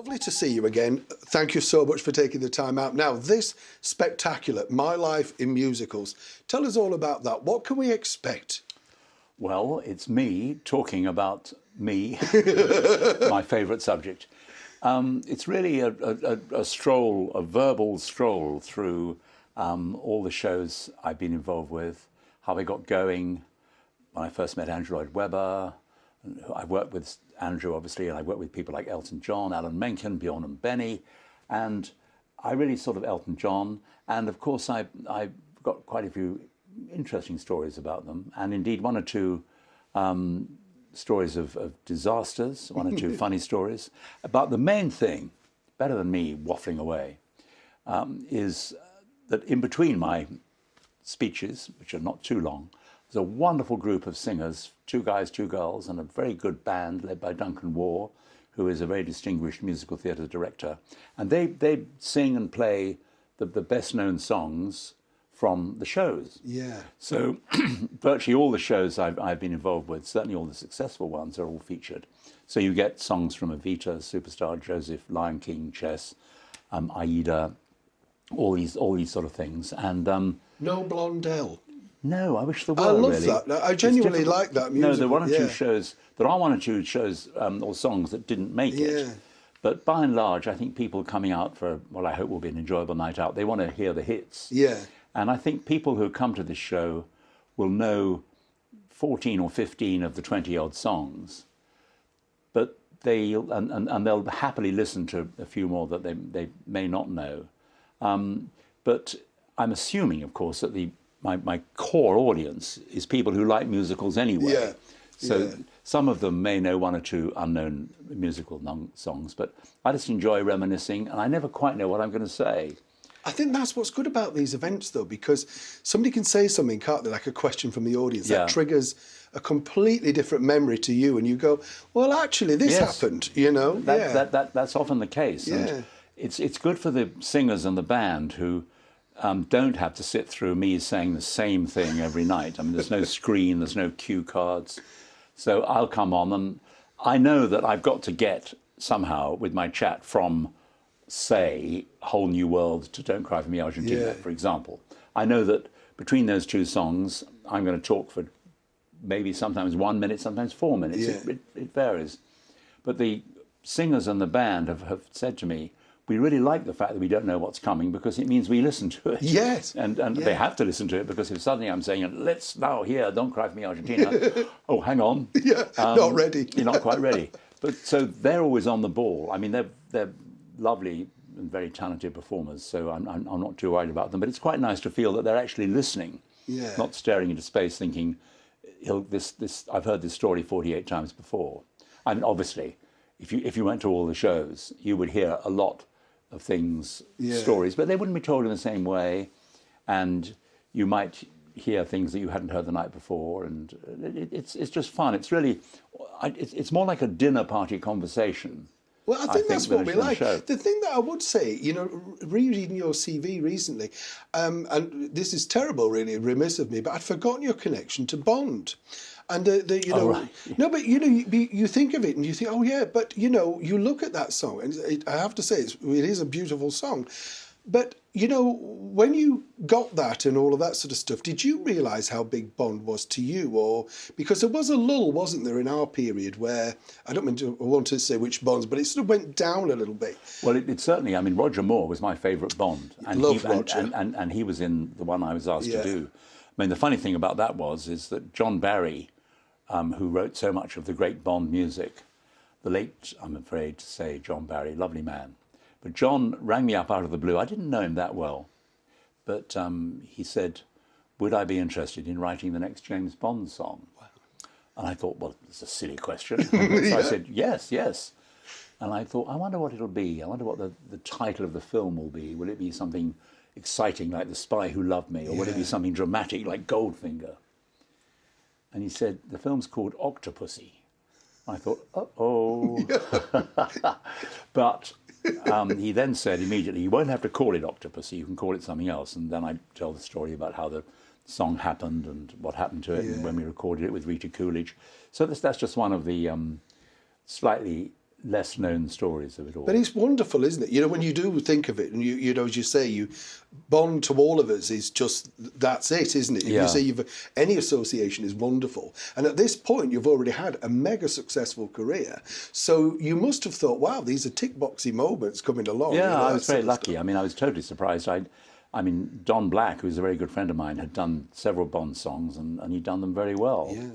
Lovely to see you again. Thank you so much for taking the time out. Now, this spectacular, My Life in Musicals, tell us all about that. What can we expect? Well, it's me talking about me, my favourite subject. It's really a stroll, a verbal stroll through all the shows I've been involved with, how I got going when I first met Andrew Lloyd Webber. I worked with Andrew, obviously, and I worked with people like Elton John, Alan Menken, Bjorn and Benny, and I really sort of Elton John. And of course, I got quite a few interesting stories about them, and indeed one or two stories of disasters, one or two funny stories. But the main thing, better than me waffling away, is that in between my speeches, which are not too long, there's a wonderful group of singers, 2 guys, 2 girls, and a very good band led by Duncan Waugh, who is a very distinguished musical theatre director. And they sing and play the best-known songs from the shows. Yeah. So virtually all the shows I've been involved with, certainly all the successful ones, are all featured. So you get songs from Evita, Superstar, Joseph, Lion King, Chess, Aida, all these sort of things. And No Blondell. no, I wish there were. I love really. that. I genuinely like that music. No, there were one or two shows. There are one or two shows or songs that didn't make it. But by and large, I think people coming out for what I hope will be an enjoyable night out, they want to hear the hits. Yeah. And I think people who come to this show will know 14 or 15 of the 20-odd songs, but they'll happily listen to a few more that they may not know. But I'm assuming, of course, that my core audience is people who like musicals anyway. Yeah. So some of them may know 1 or 2 unknown musical songs, but I just enjoy reminiscing, and I never quite know what I'm going to say. I think that's what's good about these events, though, because somebody can say something, can't they, like a question from the audience that triggers a completely different memory to you, and you go, well, actually, this happened, you know? That's often the case. Yeah. And it's good for the singers and the band who don't have to sit through me saying the same thing every night. I mean, there's no screen, there's no cue cards. So I'll come on, and I know that I've got to get somehow with my chat from, say, Whole New World to Don't Cry For Me Argentina, for example. I know that between those 2 songs, I'm going to talk for maybe sometimes 1 minute, sometimes 4 minutes. Yeah. It varies. But the singers and the band have said to me, we really like the fact that we don't know what's coming because it means we listen to it. Yes. And they have to listen to it, because if suddenly I'm saying, let's now hear Don't Cry For Me Argentina, oh, hang on. Yeah, not ready. You're not quite ready. But so they're always on the ball. I mean, they're lovely and very talented performers, so I'm not too worried about them. But it's quite nice to feel that they're actually listening, not staring into space thinking, I've heard this story 48 times before. I mean, obviously, if you went to all the shows, you would hear a lot of things, stories, but they wouldn't be told in the same way, and you might hear things that you hadn't heard the night before, and it's just fun. It's really, it's more like a dinner party conversation. Well, I think that's what we like. The thing that I would say, you know, reading your CV recently, and this is terrible, really, remiss of me, but I'd forgotten your connection to Bond. And, you know, no, but, you know, you think of it and you think, oh, yeah, but, you know, you look at that song, and I have to say, it is a beautiful song. But, you know, when you got that and all of that sort of stuff, did you realise how big Bond was to you? Or because there was a lull, wasn't there, in our period where, I want to say which Bonds, but it sort of went down a little bit. Well, it certainly, I mean, Roger Moore was my favourite Bond. And Roger. And he was in the one I was asked to do. I mean, the funny thing about that is that John Barry, who wrote so much of the great Bond music, the late, I'm afraid to say, John Barry, lovely man. But John rang me up out of the blue. I didn't know him that well, but he said, would I be interested in writing the next James Bond song? Wow. And I thought, well, it's a silly question. So I said, yes. And I thought, I wonder what it'll be. I wonder what the title of the film will be. Will it be something exciting like The Spy Who Loved Me? Or will it be something dramatic like Goldfinger? And he said, the film's called Octopussy. I thought, uh-oh. But he then said immediately, you won't have to call it Octopussy, you can call it something else. And then I tell the story about how the song happened and what happened to it and when we recorded it with Rita Coolidge. So that's just one of the slightly less known stories of it all. But it's wonderful, isn't it? You know, when you do think of it, and you know, as you say, Bond to all of us is just, that's it, isn't it? If you say any association is wonderful. And at this point, you've already had a mega successful career. So you must have thought, wow, these are tick-boxy moments coming along. Yeah, you know, I was very lucky. I mean, I was totally surprised. I mean, Don Black, who's a very good friend of mine, had done several Bond songs, and he'd done them very well. Yeah.